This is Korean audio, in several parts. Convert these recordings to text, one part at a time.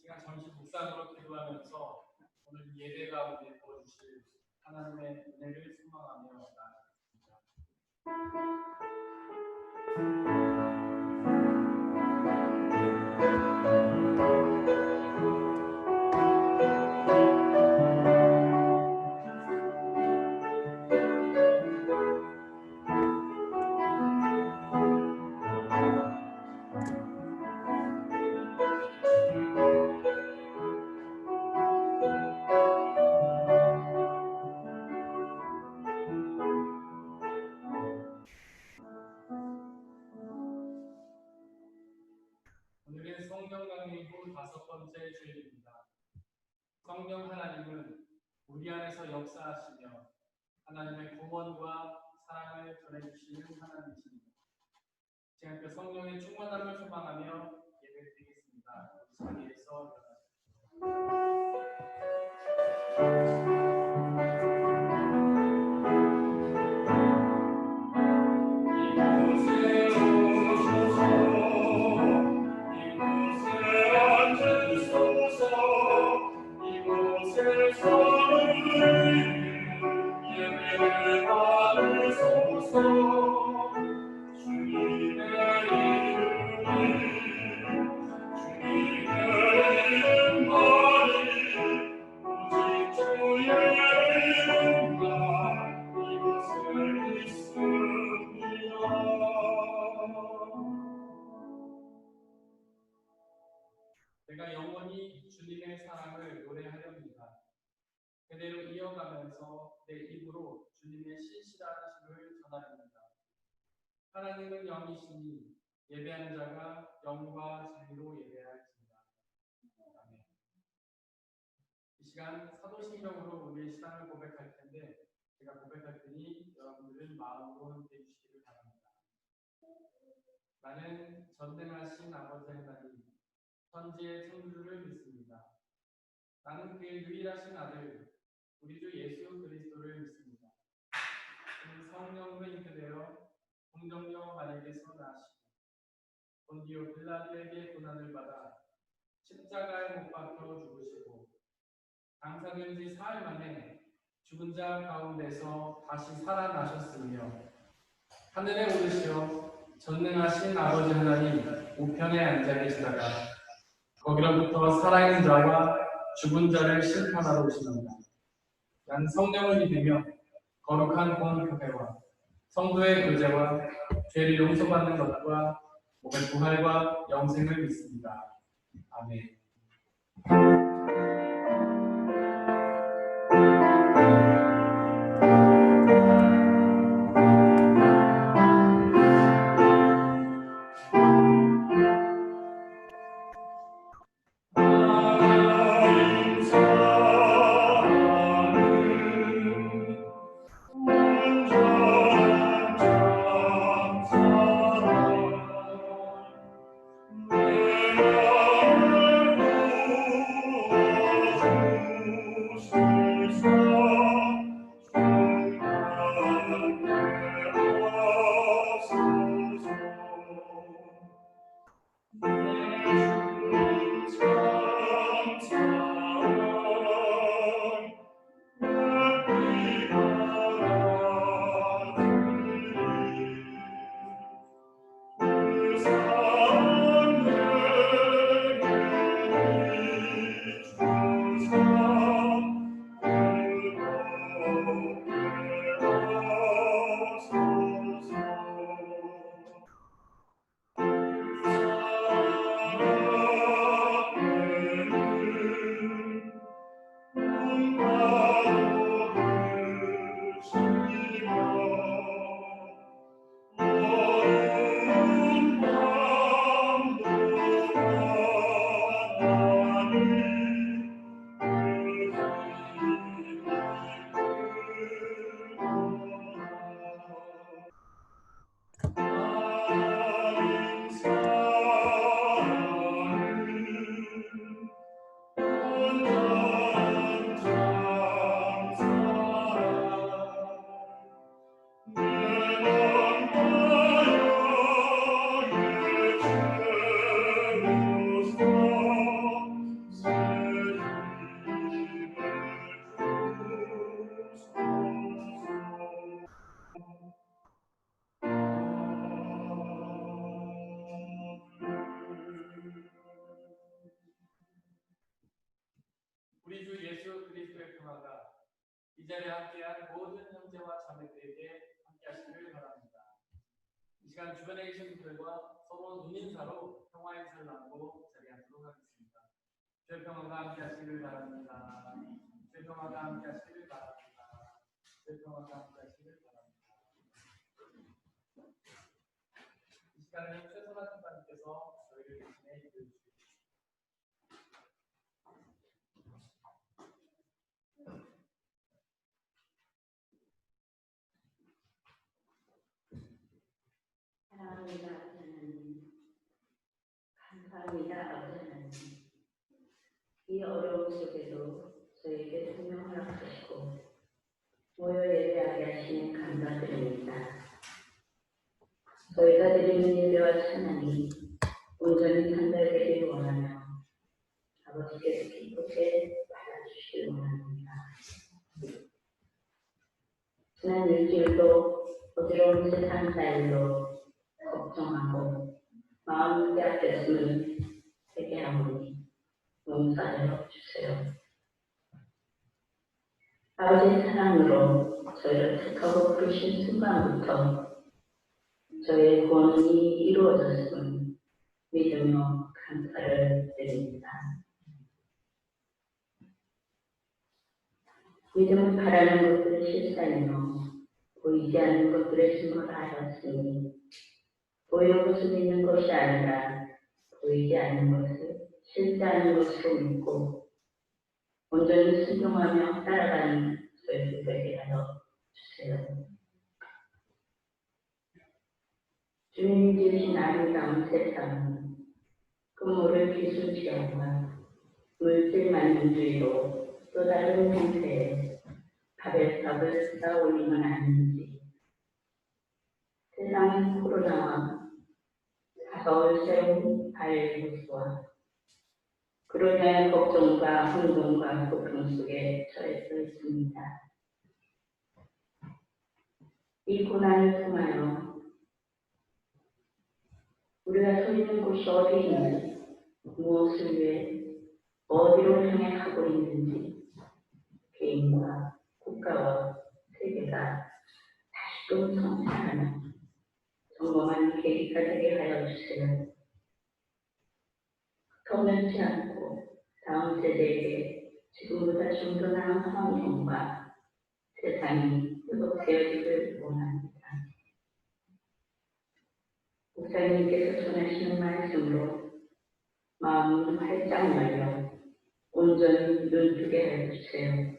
시간 잠시 묵상으로 기도하면서 오늘 예배 가운데 부어주실 하나님의 은혜를 소망하며 나아가겠습니다. 오늘은 성경 강의 후 5번째 주일입니다. 성령 하나님은 우리 안에서 역사하시며 하나님의 구원과 사랑을 전해주시는 하나님이십니다. 제가 그 성령의 충만함을 소망하며 예배드리겠습니다. 자리에서 내가 영원히 주님의 사랑을 노래하렵니다. 그대로 이어가면서 내 입으로 주님의 신실하심을 전하렵니다. 하나님은 영이시니 예배하는 자가 영과 진리로 예배할지니라. 아멘. 이 시간 사도신경으로 우리의 신앙을 고백할 텐데 제가 고백할 테니 여러분들은 마음으로 함께 해주시기를 바랍니다. 나는 전능하신 아버지 하나님 천지의 창조주를 믿습니다. 나는 그의 유일하신 아들 우리 주 예수 그리스도를 믿습니다. 그는 성령으로 잉태되어 동정녀 마리아에게서 나시고 본디오 빌라도에게 고난을 받아 십자가에 못 박혀 죽으시고 장사된 지 사흘 만에 죽은 자 가운데서 다시 살아나셨으며 하늘에 오르시어 전능하신 아버지 하나님 우편에 앉아 계시다가 거기로부터 살아있는 자와 죽은 자를 심판하러 오십니다. 난 성령을 믿으며 거룩한 공교회와 성도의 교제와 죄를 용서받는 것과 몸의 부활과 영생을 믿습니다. 아멘. 우리 주 예수 그리스도의 평화가 이 자리에 함께한 모든 형제와 자매들에게 함께하시길 바랍니다. 이 시간 주변에 계신 분들과 서로 눈인사로 평화 인사를 나누고 자리에 앉도록 하겠습니다. 주의 평화가 함께하시길 바랍니다. 주의 평화가 함께하시길 바랍니다. 주의 평화가 함께하시길 바랍니다. 이 시간에 최선한 선생님께서 저희를 대신해 이끌어주십니다. 사랑합니다, 하나님. 감사합니다, 아버지 하나님. 이 어려움 속에도 저에게 생명 허락하시고 모여 예배하게 하시니 감사드립니다. 저희가 드리는 예배와 찬양이 온전히 전달되기를 원하며 아버지께서 기쁘게 받아주시길 원합니다. 지난 일주일도 어지러운 세상 사일로 걱정하고 마음 빼앗겼음을 회개하오니 용서하여 주세요. 아버지의 사랑으로 저희를 택하고 부르신 순간부터 저의 구원이 이루어졌음을 믿으며 감사를 드립니다. 믿음은 바라는 것들을 실상이며 보이지 않는 것들의 증거를 하였으니 보이는 것을 믿는 것이 아니라 보이지 않는 것을 실제하는 것으로 믿고 온전히 순종하며 따라가는 저희들 되게 하여 주세요. 주님 지으신 아름다운 세상은 금물을 기술지어와 물질 만능주의로 또 다른 형태의 바벨탑을 쌓아올린 건 아닌지 세상은 코로나와 사서울 세운 바이러스와 그로 인한 걱정과 혼돈과 고통 속에 처해져 있습니다. 이 고난을 통하여 우리가 서 있는 곳이 어디인지, 무엇을 위해 어디로 향해 가고 있는지 개인과 국가와 세계가 다시금 성찰하는 점검하는 계기가 되게 하여 주세요. 터놓지 않고 다음 세대에게 지금보다 좀 더 나은 환경과 세상이 회복되어지길 원합니다. 목사님께서 전하시는 말씀으로 마음을 활짝 열려 온전히 눈뜨게 해주세요.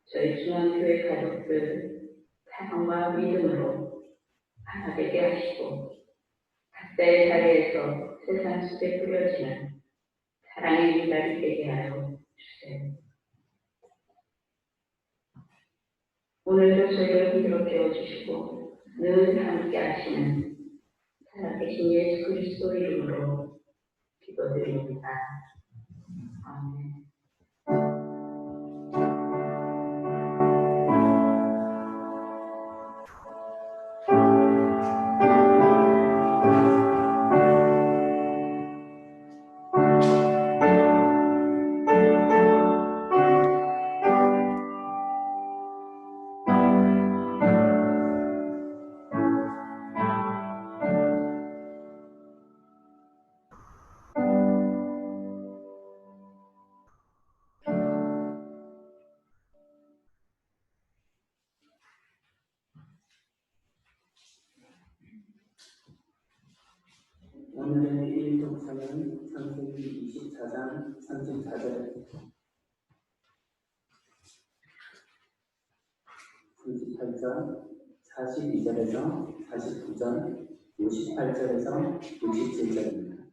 저희 중앙교회 가족들 사랑과 믿음으로 하나 되게 하시고 각자의 자리에서 세상 속에 뿌려지는 사랑의 미달이 되게 하여 주세요. 오늘도 저희를 부드럽게 해주시고 늘 함께 하시는 살아계신 예수 그리스도 이름으로 기도드립니다. 아멘. 오늘의 일독사는 창세기 24장 34절, 38절, 42절에서 49절, 58절에서 67절입니다.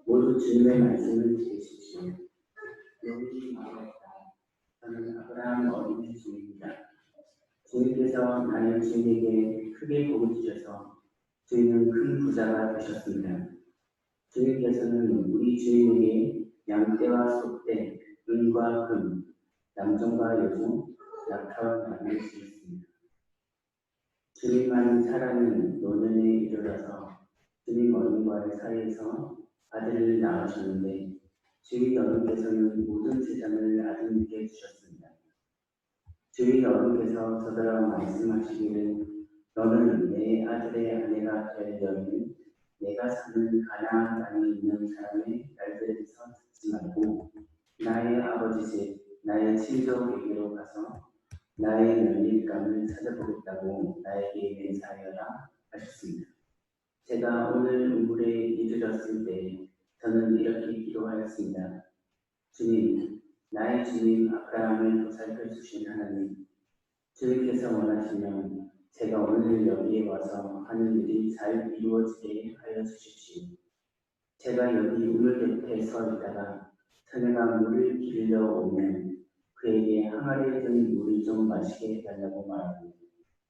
모두 주님의 말씀을 들으십시오. 여기 나오겠다. 저는 아브라함 어린이 주입니다. 주님께서 나의 주인에게 크게 복을 주셔서 주인은 큰 부자가 되셨습니다. 주님께서는 우리 주인에게 양떼와 소떼, 은과 금, 남종과 여종, 낙타와 나귀를 주셨습니다. 주님만 살아는 노년에 이르러서 주님 어른과의 사이에서 아들을 낳으셨는데 주인 어른께서는 모든 세상을 아들에게 주셨습니다. 주인 어른께서 저더러 말씀하시기를 너는 내 아들의 아내가 될 여인은 내가 사는 가나안 땅에 있는 사람의 날들에서 듣지 말고 나의 아버지 집, 나의 친족에게로 가서 나의 며느리감을 찾아보겠다고 나에게 맹세하여라 하셨습니다. 제가 오늘 우물에 이르렀을 때 저는 이렇게 기도하였습니다. 주님, 나의 주님 아브라함을 보살펴 주신 하나님, 주님께서 원하시면 제가 오늘 여기에 와서 하는 일이 잘 이루어지게 하여 주십시오. 제가 여기 우물 옆에 서 있다가 처녀가 물을 기르러 오면 그에게 항아리에 든 물을 좀 마시게 해달라고 말하고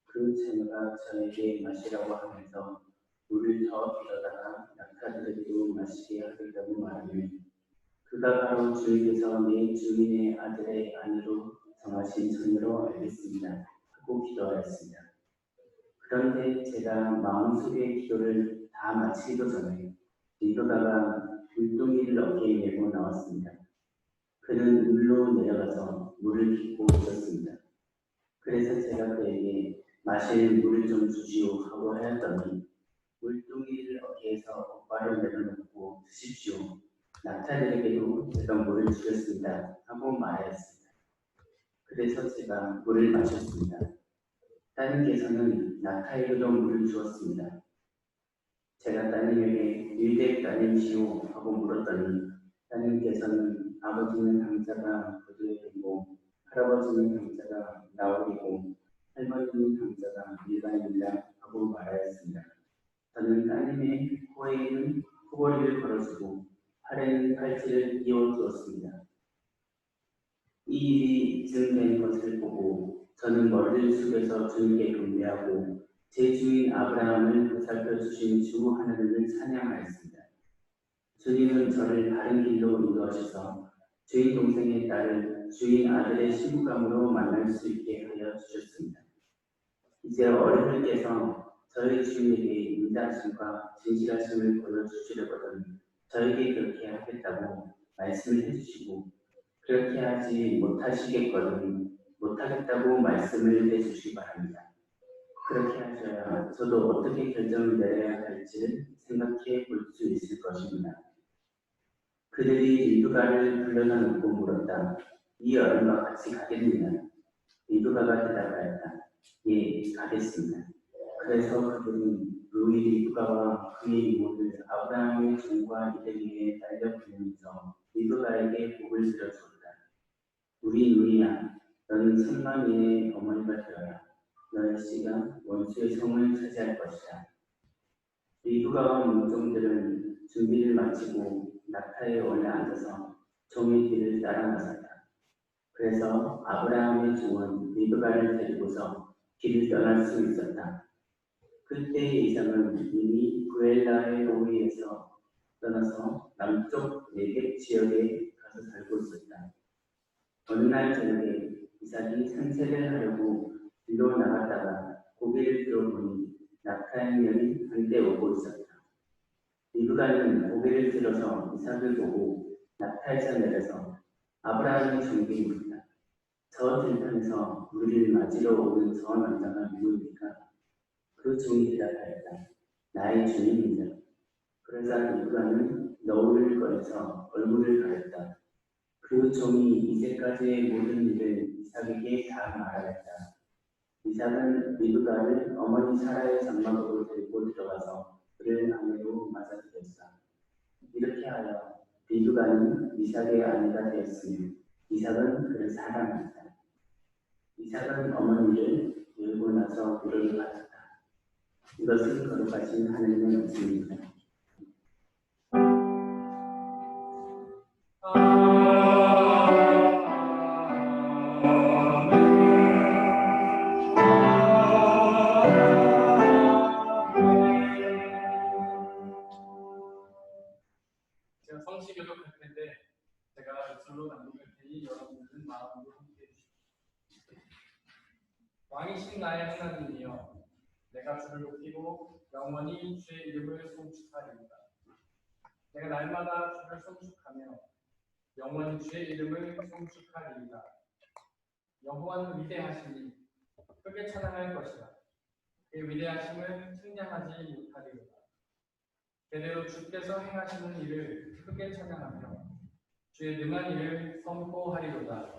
그 처녀가 저에게 마시라고 하면서 물을 더 빌어다가 낙타들에게도 마시게 하겠다고 말하면 그가 바로 주님께서 내 주인의 아들의 아내로 정하신 처녀로 알겠습니다 하고 기도하였습니다. 그런데 제가 마음속의 기도를 다 마치기도 전에 리브가가 물동이를 어깨에 메고 나왔습니다. 그는 물로 내려가서 물을 깃고 있었습니다. 그래서 제가 그에게 마실 물을 좀 주시오 하고 하였더니 물동이를 어깨에서 오바로 내려놓고 드십시오. 낙타들에게도 제가 물을 주겠습니다 하고 말하였습니다. 그래서 제가 물을 마셨습니다. 따님께서는 낙타에게도 물을 주었습니다. 제가 따님에게 일대 따님이시오 하고 물었더니 따님께서는 아버지는 당자가 부두에이고 할아버지는 당자가 나오이고 할머니는 당자가 밀반입니다 하고 말하였습니다. 저는 따님의 코에는 코걸이를 걸어주고 팔에는 팔찌를 끼워주었습니다. 이 일이 증된 것을 보고 저는 머리를 숙여서 주님께 경배하고 제 주인 아브라함을 보살펴 주신 주 하나님을 찬양하였습니다. 주님은 저를 바른 길로 인도하셔서 주인 동생의 딸을 주인 아들의 시부감으로 만날 수 있게 하여 주셨습니다. 이제 어른들께서 저희 주인에게 인자하심과 진실하심을 보여주시려거든 저에게 그렇게 하겠다고 말씀을 해주시고 그렇게 하지 못하겠다고 말씀을 해주시기 바랍니다. 그렇게 하셔야 저도 어떻게 결정을 내려야 할지를 생각해 볼 수 있을 것입니다. 그들이 리브가를 불러다 놓고 물었다. 이 어른과 같이 가겠느냐? 리브가가 대답하였다. 예, 가겠습니다. 그래서 그들은 루이 리브가와 그의 이모들 아브라함의 종과 이들에게 딸려 부르면서 리브가에게 복을 들여주었다. 우리 루이야, 너는 천만인의 어머니가 되어라. 너의 씨가 원수의 성을 차지할 것이다. 리브가와 문종들은 준비를 마치고 낙타에 올라 앉아서 종의 뒤를 따라 나섰다. 그래서 아브라함의 종은 리브가를 데리고서 길을 떠날 수 있었다. 그때 이삭은 이미 부엘라의 로이에서 떠나서 남쪽 네겝 지역에 가서 살고 있었다. 어느 날 저녁에 이삭이 산책을 하려고 길로 나갔다가 고개를 들어보니 낙타의 년이 한때 오고 있었다. 리브가는 고개를 들어서 이삭을 보고 낙타에서 내려서 아브라함의 종에게 묻다. 저 들판에서 우리를 맞으러 오는 저 남자가 누구입니까? 그 종이 대답하였다. 나의 주님입니다. 그러자 리브가는 너울을 꺼내서 얼굴을 가렸다. 그 종이 이제까지의 모든 일을 이삭에게 다 말하였다. 이삭은 리브가를 어머니 사라의 장막으로 데리고 들어가서 그를 아내로 맞아들였다. 이렇게 하여 리브가는 이삭의 아내가 되었으며 이삭은 그를 사랑했다. 이삭은 어머니를 열고 나서 물을 받았다. 이것은 거룩하신 하나님의 말씀입니다. 제가 성시교독 할 텐데 제가 입술로 남겨줄 테니 여러분들은 마음으로 함께해 주십시오. 왕이신 나의 하나님이여, 내가 주를 높이고 영원히 주의 이름을 송축하리이다. 내가 날마다 주를 송축하며 영원히 주의 이름을 송축하리이다. 여호와는 위대하시니 크게 찬양할 것이다. 그의 위대하심을 측량하지 못하리로다. 대대로 주께서 행하시는 일을 크게 찬양하며 주의 능한 일을 선포하리로다.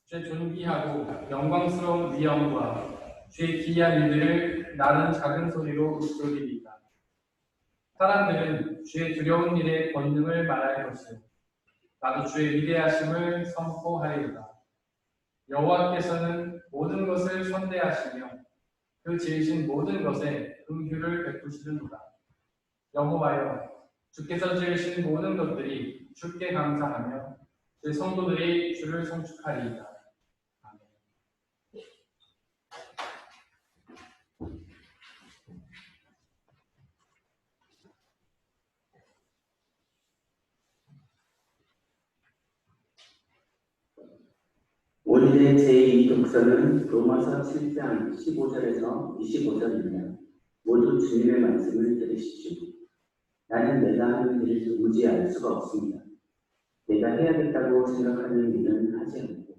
주의 존귀하고 영광스러운 위엄과 주의 기이한 일들을 나는 작은 소리로 읊조리리이다. 사람들은 주의 두려운 일의 권능을 말할 것이요 나도 주의 위대하심을 선포하리로다. 여호와께서는 모든 것을 선대하시며 그 지으신 모든 것에 긍휼을 베푸시는도다. 여호와여, 주께서 지으신 모든 것들이 주께 감사하며 주의 성도들이 주를 송축하리이다. 아멘. 오늘의 제2 독서는 로마서 7장 15절에서 25절입니다. 모두 주님의 말씀을 들으십시오. 나는 내가 하는 일을 도무지 알 수가 없습니다. 내가 해야겠다고 생각하는 일은 하지 않고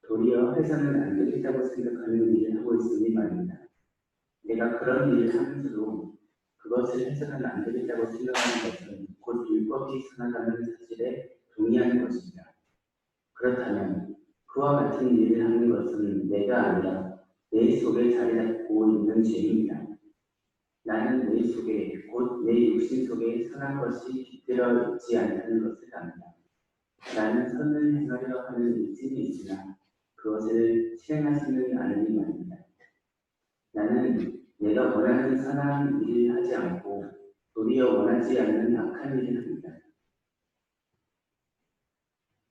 도리어 해서는 안 되겠다고 생각하는 일을 하고 있으니 말입니다. 내가 그런 일을 하면서도 그것을 해서는 안 되겠다고 생각하는 것은 곧 율법이 선하다는 사실에 동의하는 것입니다. 그렇다면 그와 같은 일을 하는 것은 내가 아니라 내 속에 자리 잡고 있는 죄입니다. 나는 내 속에 곧 내 육신 속에 선한 것이 깃들어 있지 않다는 것을 압니다. 나는 선을 행하려 하는 의지는 있으나 그것을 실행하지는 않으니 말입니다. 나는 내가 원하는 선한 일을 하지 않고 도리어 원하지 않는 악한 일을 합니다.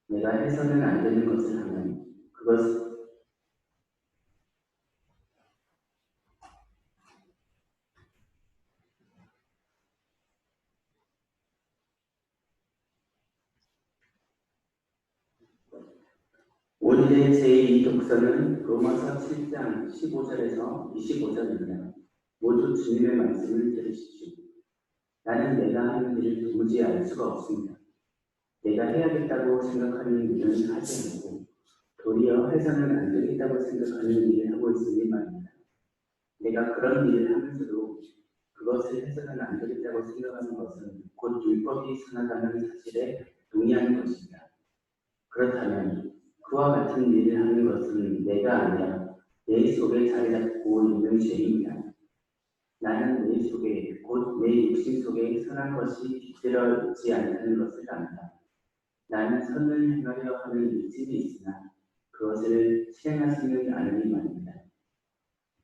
내가 해서는 안 되는 것을 하면 그것은 오늘의 제2 독서는 로마서 7장 15절에서 25절입니다. 모두 주님의 말씀을 들으십시오. 나는 내가 하는 일을 도무지 알 수가 없습니다. 내가 해야겠다고 생각하는 일은 하지 않고 도리어 해서는 안 되겠다고 생각하는 일을 하고 있으니 말입니다. 내가 그런 일을 하면서도 그것을 해서는 안 되겠다고 생각하는 것은 곧 율법이 선하다는 사실에 동의하는 것입니다. 그렇다면 그와 같은 일을 하는 것은 내가 아니라 내 속에 자리 잡고 있는 죄입니다. 나는 내 속에 곧 내 육신 속에 선한 것이 깃들어 있지 않다는 것을 압니다. 나는 선을 행하려 하는 의지는 있으나 그것을 실행하지는 않으니 말입니다.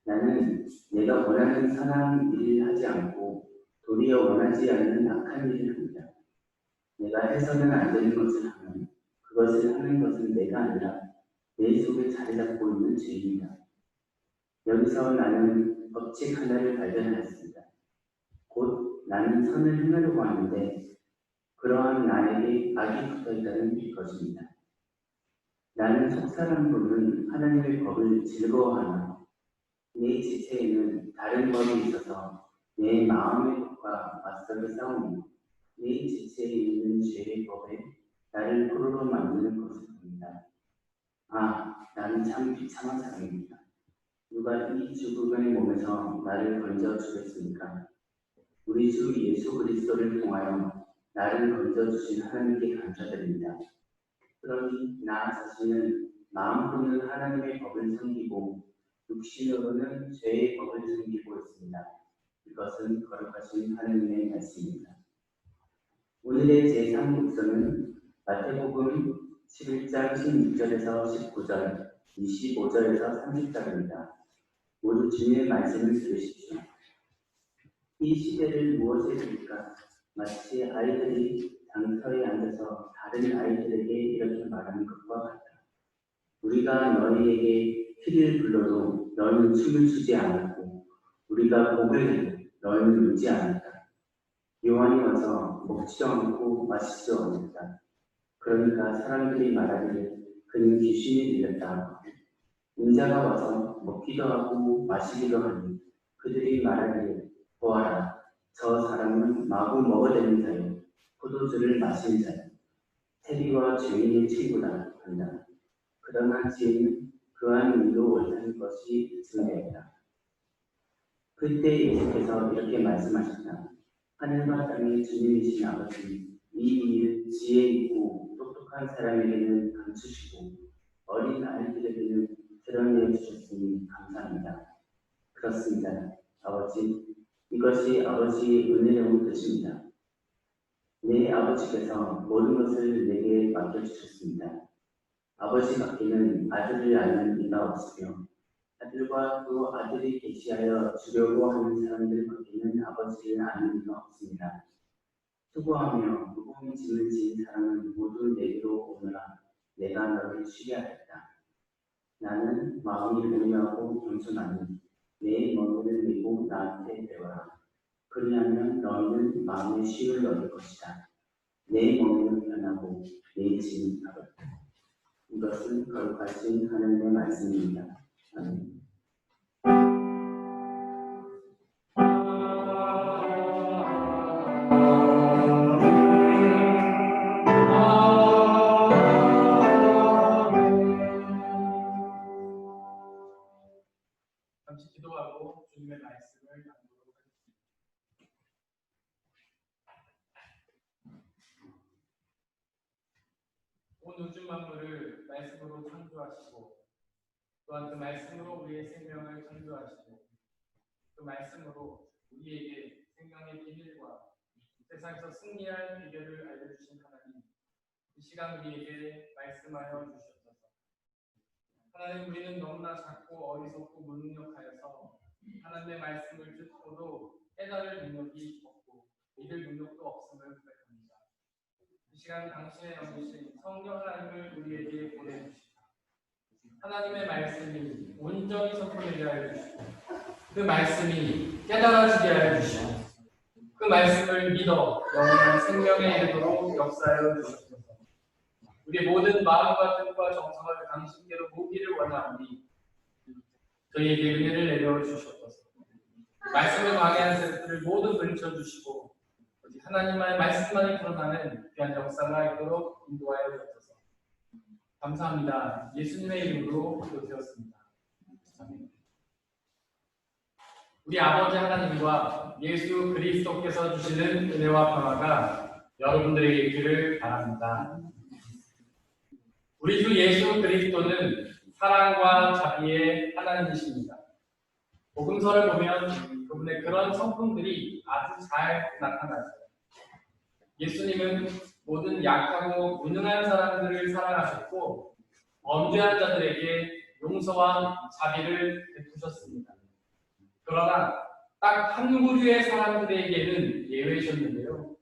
나는 내가 원하는 선한 일을 하지 않고 도리어 원하지 않는 악한 일을 합니다. 내가 해서는 안 되는 것을 하면 그것을 하는 것은 내가 아니라 내 속에 자리 잡고 있는 죄입니다. 여기서 나는 법칙 하나를 발견하였습니다. 곧 나는 선을 행하려고 하는데 그러한 나에게 악이 붙어있다는 것입니다. 나는 속사람으로는 하나님의 법을 즐거워하나 내 지체에는 다른 법이 있어서 내 마음의 법과 맞서서 싸우며 내 지체에 있는 죄의 법에 나를 포로로 만드는 것을 봅니다. 아, 나는 참 비참한 사람입니다. 누가 이 죽음의 몸에서 나를 건져주겠습니까? 우리 주 예수 그리스도를 통하여 나를 건져주신 하나님께 감사드립니다. 그러니 나 자신은 마음으로는 하나님의 법을 섬기고 육신으로는 죄의 법을 섬기고 있습니다. 이것은 거룩하신 하나님의 말씀입니다. 오늘의 제3곡선은 마태복음 11장 16절에서 19절, 25절에서 30절입니다. 모두 주님의 말씀을 들으십시오. 이 시대를 무엇에 드릴까? 마치 아이들이 장터에 앉아서 다른 아이들에게 이렇게 말하는 것과 같다. 우리가 너희에게 피를 불러도 너희는 춤을 추지 않았고 우리가 곡을 해도 너희는 울지 않았다. 요한이 와서 먹지도 않고 마시지도 않았다. 그러니까 사람들이 말하기를 그는 귀신이 들렸다. 인자가 와서 먹기도 하고 마시기도 하니 그들이 말하기를 보아라, 저 사람은 마구 먹어대는 자요, 포도주를 마시는 자요, 세리와 죄인의 친구다 한다. 그러나 지혜는 그한 일로 옳다는 것이 증거였다. 그때 예수께서 이렇게 말씀하셨다. 하늘과 땅의 주님이신 아버지, 이 일을 지혜 있고 똑똑한 사람에게는 감추시고 어린 아이들에게는 드러내어 주셨으니 감사합니다. 그렇습니다. 아버지, 이것이 아버지의 은혜로운 뜻입니다. 내 아버지께서 모든 것을 내게 맡겨주셨습니다. 아버지 밖에는 아들을 아는 이가 없으며 아들과 또 아들이 계시하여 주려고 하는 사람들 밖에는 아버지를 아는 이가 없습니다. 수고하며 무거운 짐을 지은 사람은 모두 내게로 오너라. 내가 너를 쉬게 하였다. 나는 마음이 온유하고 겸손하니 내 머리를 메고 나한테 배워라. 그리하면 너희는 마음의 쉼을 얻을 것이다. 내 머리는 편하고 내 짐은 가볍다. 이것은 거룩하신 하나님의 말씀입니다. 아멘. 잠시 기도하고 주님의 말씀을 나누도록 하겠습니다. 온 우주 만물을 말씀으로 창조하시고 또한 그 말씀으로 우리의 생명을 창조하시고 그 말씀으로 우리에게 생명의 비밀과 세상에서 승리할 비결을 알려주신 하나님, 이 시간 우리에게 말씀하여 주시옵소서. 하나님, 우리는 너무나 작고 어리석고 무능력하여서 하나님의 말씀을 듣고도 깨달을 능력이 없고 믿을 능력도 없음을 고백합니다. 이 시간 당신의 영이신 성령 하나님을 우리에게 보내주시고 하나님의 말씀이 온전히 선포되게 하여 주시고 그 말씀이 깨달아지게 하여 주시고 그 말씀을 믿어 영원한 생명에 이르도록 역사하여 주시옵소서. 우리 모든 마음과 뜻과 정성을 당신께로 모기를 원하오니 저희에게 은혜를 내려 주시옵소서. 말씀을 방해한 세력들을 모두 물리쳐 주시고 하나님의 말씀만이 드러나는 귀한 역사가 있도록 인도하여 주옵소서. 감사합니다. 예수님의 이름으로 기도드렸습니다. 아멘. 우리 아버지 하나님과 예수 그리스도께서 주시는 은혜와 평화가 여러분들에게 있기를 바랍니다. 우리 주 예수 그리스도는 사랑과 자비의 하나님이십니다. 복음서를 보면 그분의 그런 성품들이 아주 잘 나타나죠. 예수님은 모든 약하고 무능한 사람들을 사랑하셨고 범죄한 자들에게 용서와 자비를 베푸셨습니다. 그러나 딱 한 부류의 사람들에게는 예외이셨는데요.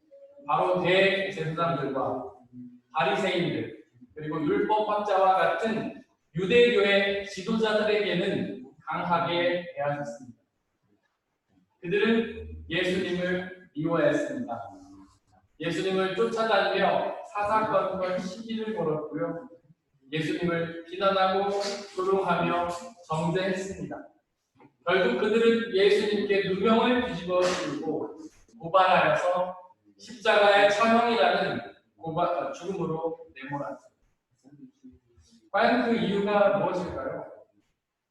바로 대제사장들과 바리새인들 그리고 율법학자와 같은 유대교의 지도자들에게는 강하게 대하셨습니다. 그들은 예수님을 미워했습니다. 예수님을 쫓아다니며 사사건건 시기를 걸었고요. 예수님을 비난하고 조롱하며 정죄했습니다. 결국 그들은 예수님께 누명을 뒤집어 쓰고 고발하여서 십자가의 처형이라는 죽음으로 내몰았습니다. 과연 그 이유가 무엇일까요?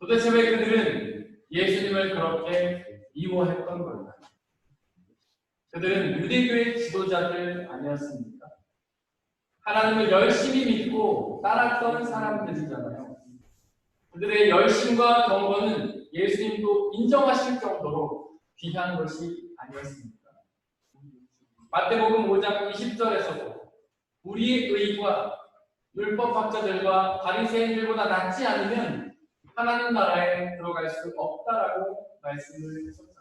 도대체 왜 그들은 예수님을 그렇게 미워했던 걸까요? 그들은 유대교의 지도자들 아니었습니까? 하나님을 열심히 믿고 따랐던 사람들이잖아요. 그들의 열심과 경건은 예수님도 인정하실 정도로 귀한 것이 아니었습니까? 마태복음 5장 20절에서도 우리의 의가 율법학자들과 바리새인들보다 낫지 않으면 하나님 나라에 들어갈 수 없다라고 말씀을 하셨잖아요.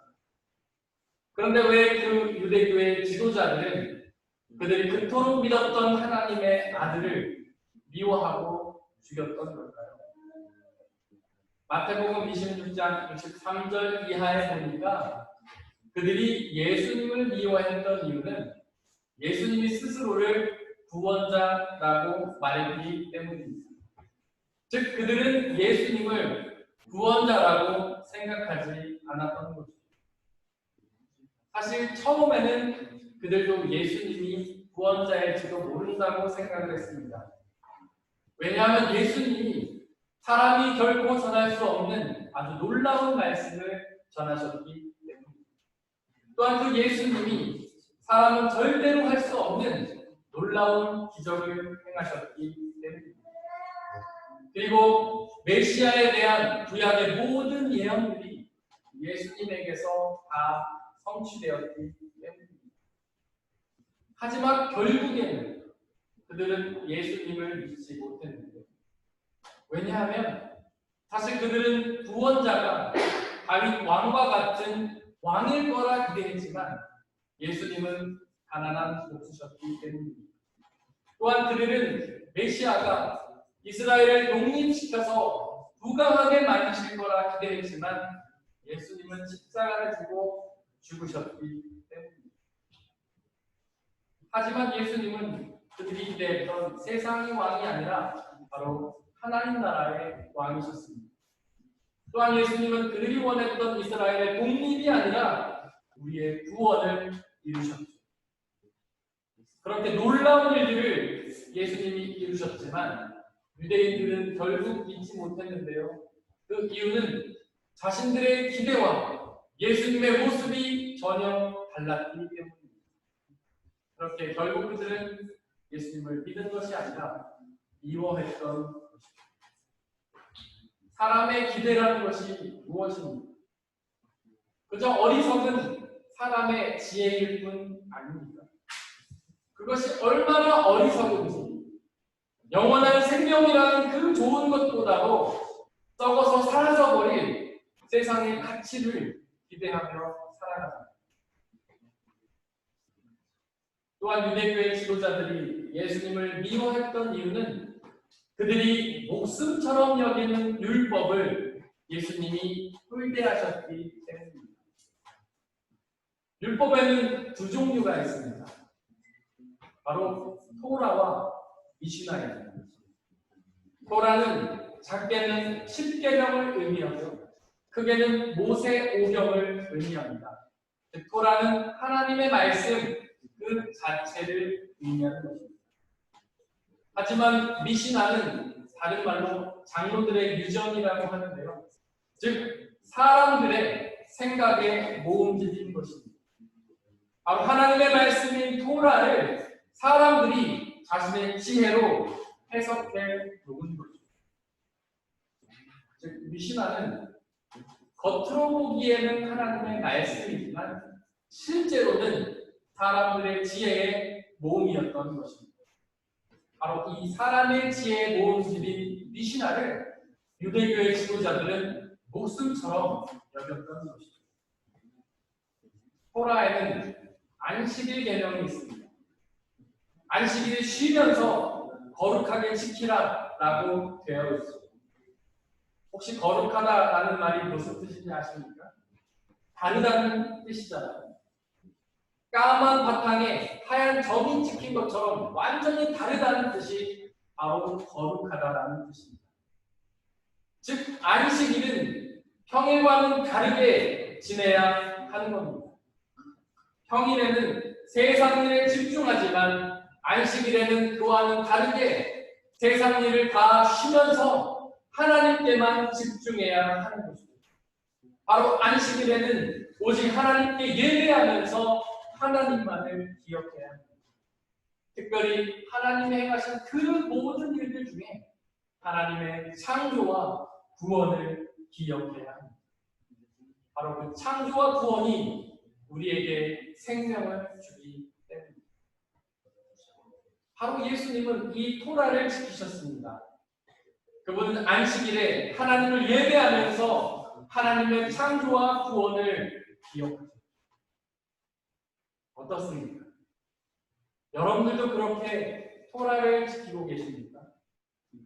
그런데 왜 그 유대교의 지도자들은 그들이 그토록 믿었던 하나님의 아들을 미워하고 죽였던 걸까요? 마태복음 26장 63절 이하에 보니까 그들이 예수님을 미워했던 이유는 예수님이 스스로를 구원자라고 말했기 때문입니다. 즉 그들은 예수님을 구원자라고 생각하지 않았던 거죠. 사실 처음에는 그들도 예수님이 구원자일지도 모른다고 생각을 했습니다. 왜냐하면 예수님이 사람이 결코 전할 수 없는 아주 놀라운 말씀을 전하셨기 때문입니다. 또한 그 예수님이 사람은 절대로 할 수 없는 놀라운 기적을 행하셨기 때문입니다. 그리고 메시아에 대한 구약의 모든 예언들이 예수님에게서 다 성취되었기 때문입니다. 하지만 결국에는 그들은 예수님을 믿지 못했는데, 왜냐하면 사실 그들은 구원자가 다윗 왕과 같은 왕일 거라 기대했지만 예수님은 가난한 목수셨기 때문입니다. 또한 그들은 메시아가 이스라엘을 독립시켜서 부강하게 만드실 거라 기대했지만 예수님은 십자가를 지고 죽으셨기 때문입니다. 하지만 예수님은 그들이 기대했던 세상의 왕이 아니라 바로 하나님 나라의 왕이셨습니다. 또한 예수님은 그들이 원했던 이스라엘의 독립이 아니라 우리의 구원을 이루셨죠. 그렇게 놀라운 일들을 예수님이 이루셨지만 유대인들은 결국 믿지 못했는데요. 그 이유는 자신들의 기대와 예수님의 모습이 전혀 달랐기 때문입니다. 그렇게 결국 그들은 예수님을 믿은 것이 아니라 미워했던 것입니다. 사람의 기대라는 것이 무엇입니까? 그저 어리석은 사람의 지혜일 뿐 아닙니다. 그것이 얼마나 어리석은지 영원한 생명이라는 그 좋은 것보다도 썩어서 사라져버린 세상의 가치를 기대하며 살아갑니다. 또한 유대교의 지도자들이 예수님을 미워했던 이유는 그들이 목숨처럼 여기는 율법을 예수님이 홀대하셨기 때문입니다. 율법에는 두 종류가 있습니다. 바로 토라와 미슈나입니다. 토라는 작게는 10계명을 의미하고 크게는 모세 5경을 의미합니다. 토라는 하나님의 말씀 그 자체를 의미하는 것입니다. 하지만 미시나는 다른 말로 장로들의 유전이라고 하는데요. 즉 사람들의 생각의 모음집인 것입니다. 바로 하나님의 말씀인 토라를 사람들이 자신의 지혜로 해석해 놓은 것입니다. 즉 미시나는 겉으로 보기에는 하나님의 말씀이지만 실제로는 사람들의 지혜의 모음이었던 것입니다. 바로 이 사람의 지혜의 모음집인 미시나를 유대교의 지도자들은 목숨처럼 여겼던 것입니다. 토라에는 안식일 계명이 있습니다. 안식일을 쉬면서 거룩하게 지키라 라고 되어 있습니다. 혹시 거룩하다라는 말이 무슨 뜻인지 아십니까? 다르다는 뜻이잖아요. 까만 바탕에 하얀 점이 찍힌 것처럼 완전히 다르다는 뜻이 바로 거룩하다라는 뜻입니다. 즉 안식일은 평일과는 다르게 지내야 하는 겁니다. 평일에는 세상 일에 집중하지만 안식일에는 그와는 다르게 세상 일을 다 쉬면서 하나님께만 집중해야 하는 것입니다. 바로 안식일에는 오직 하나님께 예배하면서 하나님만을 기억해야 합니다. 특별히 하나님이 행하신 그 모든 일들 중에 하나님의 창조와 구원을 기억해야 합니다. 바로 그 창조와 구원이 우리에게 생명을 주기 때문입니다. 바로 예수님은 이 토라를 지키셨습니다. 그분은 안식일에 하나님을 예배하면서 하나님의 창조와 구원을 기억하죠. 어떻습니까? 여러분들도 그렇게 토라를 지키고 계십니까?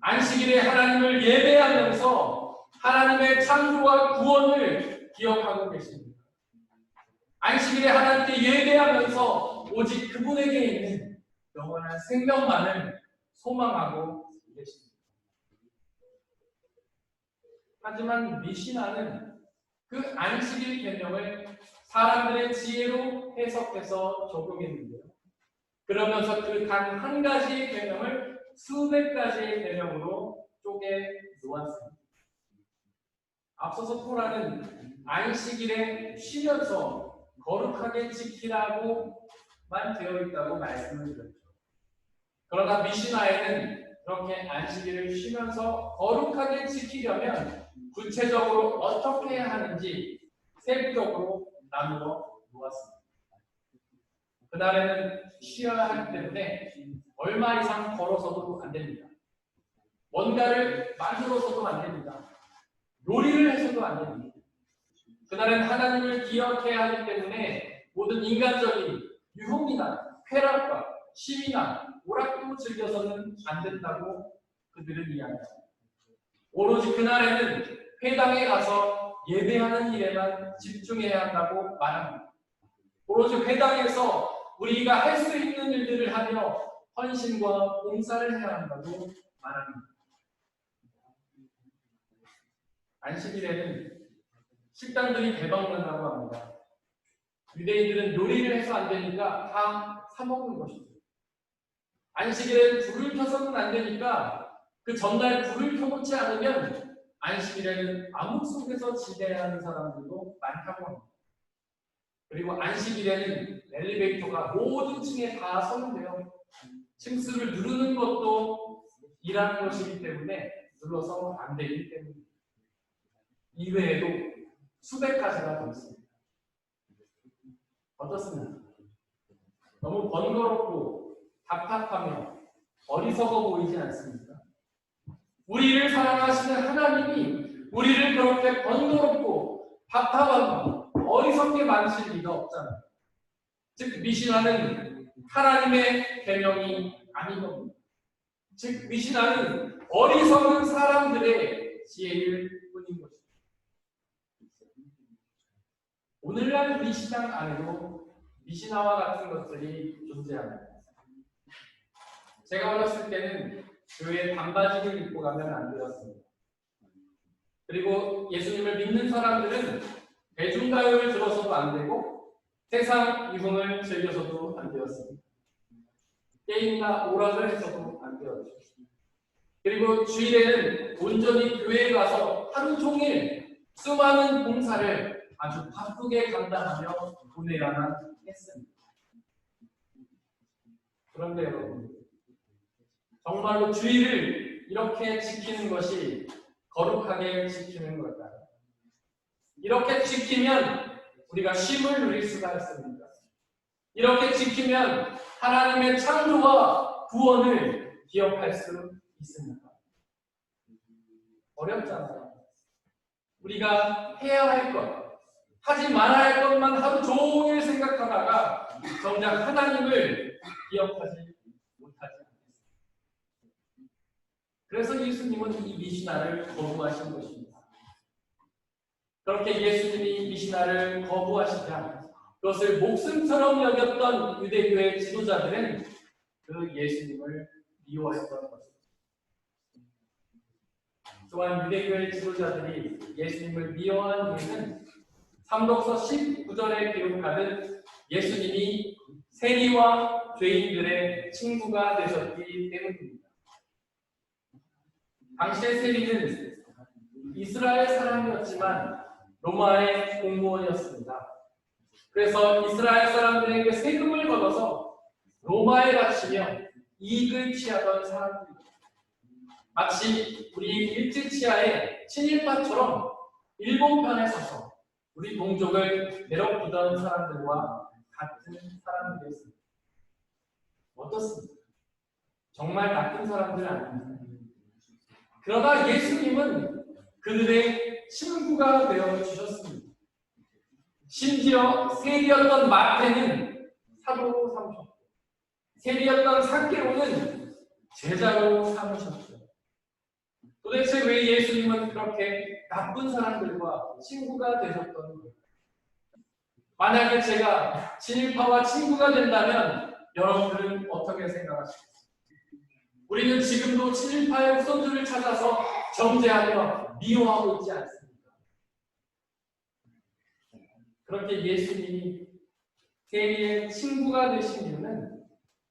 안식일에 하나님을 예배하면서 하나님의 창조와 구원을 기억하고 계십니까? 안식일에 하나님께 예배하면서 오직 그분에게 있는 영원한 생명만을 소망하고 계십니다. 하지만 미시나는 그 안식일 계명을 사람들의 지혜로 해석해서 적용했는데요. 그러면서 그 단 한 가지의 계명을 수백 가지의 계명으로 쪼개 놓았습니다. 앞서서 토라는 안식일에 쉬면서 거룩하게 지키라고만 되어 있다고 말씀을 드렸죠. 그러나 미시나에는 그렇게 안식일을 쉬면서 거룩하게 지키려면 구체적으로 어떻게 해야 하는지 세부적으로 나누어 놓았습니다. 그날에는 쉬어야 하기 때문에 얼마 이상 걸어서도 안 됩니다. 뭔가를 만들어서도 안 됩니다. 요리를 해서도 안 됩니다. 그날은 하나님을 기억해야 하기 때문에 모든 인간적인 유혹이나 쾌락과 취미나 오락도 즐겨서는 안 된다고 그들은 이야기합니다. 오로지 그날에는 회당에 가서 예배하는 일에만 집중해야 한다고 말합니다. 오로지 회당에서 우리가 할 수 있는 일들을 하며 헌신과 봉사를 해야 한다고 말합니다. 안식일에는 식당들이 대박난다고 합니다. 유대인들은 요리를 해서 안 되니까 다 사 먹는 것이죠. 안식일에 불을 켜서는 안 되니까 그 전날 불을 켜놓지 않으면 안식일에는 암흑 속에서 지내야 하는 사람들도 많다고 합니다. 그리고 안식일에는 엘리베이터가 모든 층에 다 서는데요. 층수를 누르는 것도 일하는 것이기 때문에 눌러서 안 되기 때문입니다. 이외에도 수백 가지가 더 있습니다. 어떻습니까? 너무 번거롭고 답답하며 어리석어 보이지 않습니까? 우리를 사랑하시는 하나님이 우리를 그렇게 번거롭고 답답하고 어리석게 만드실 리가 없잖아요. 즉 미시나는 하나님의 계명이 아닌 겁니다. 즉 미시나는 어리석은 사람들의 지혜일 뿐인 것입니다. 오늘날 우리 시장 안에도 미시나와 같은 것들이 존재합니다. 제가 어렸을 때는 교회에 반바지를 입고 가면 안 되었습니다. 그리고 예수님을 믿는 사람들은 대중가요를 들어서도 안 되고 세상 유흥을 즐겨서도 안 되었습니다. 게임이나 오락을 해서도 안 되었죠. 그리고 주일에는 온전히 교회에 가서 하루 종일 수많은 봉사를 아주 바쁘게 감당하며 보내야만 했습니다. 그런데 여러분, 정말로 주일을 이렇게 지키는 것이 거룩하게 지키는 걸까요? 이렇게 지키면 우리가 쉼을 누릴 수가 있습니다. 이렇게 지키면 하나님의 창조와 구원을 기억할 수 있습니다. 어렵잖아요. 우리가 해야 할 것, 하지 말아야 할 것만 하루 종일 생각하다가 정작 하나님을 기억하지 못하지 않습니다. 그래서 예수님은 이 미시나를 거부하신 것입니다. 그렇게 예수님이 미시나를 거부하시자 그것을 목숨처럼 여겼던 유대교의 지도자들은 그 예수님을 미워했던 것입니다. 또한 유대교의 지도자들이 예수님을 미워한 이유는 삼독서 19절에 기록하듯 예수님이 세리와 죄인들의 친구가 되셨기 때문입니다. 당시의 세리는 이스라엘 사람이었지만 로마의 공무원이었습니다. 그래서 이스라엘 사람들에게 세금을 걷어서 로마에 바치며 이익을 취하던 사람들입니다. 마치 우리 일제치하의 친일파처럼 일본 편에 서서 우리 동족을 괴롭히던 사람들과 같은 사람들이었습니다. 어떻습니까? 정말 나쁜 사람들 아닙니다. 그러나 예수님은 그들의 친구가 되어 주셨습니다. 심지어 세리였던 마태는 사도로 삼으셨고 세리였던 삭개오는 제자로 삼으셨죠. 도대체 왜 예수님은 그렇게 나쁜 사람들과 친구가 되셨던 거예요? 만약에 제가 친일파와 친구가 된다면 여러분들은 어떻게 생각하십니까? 우리는 지금도 친일파의 후손들을 찾아서 정죄하며 미워하고 있지 않습니까? 그렇게 예수님이 세리의 친구가 되신 이유는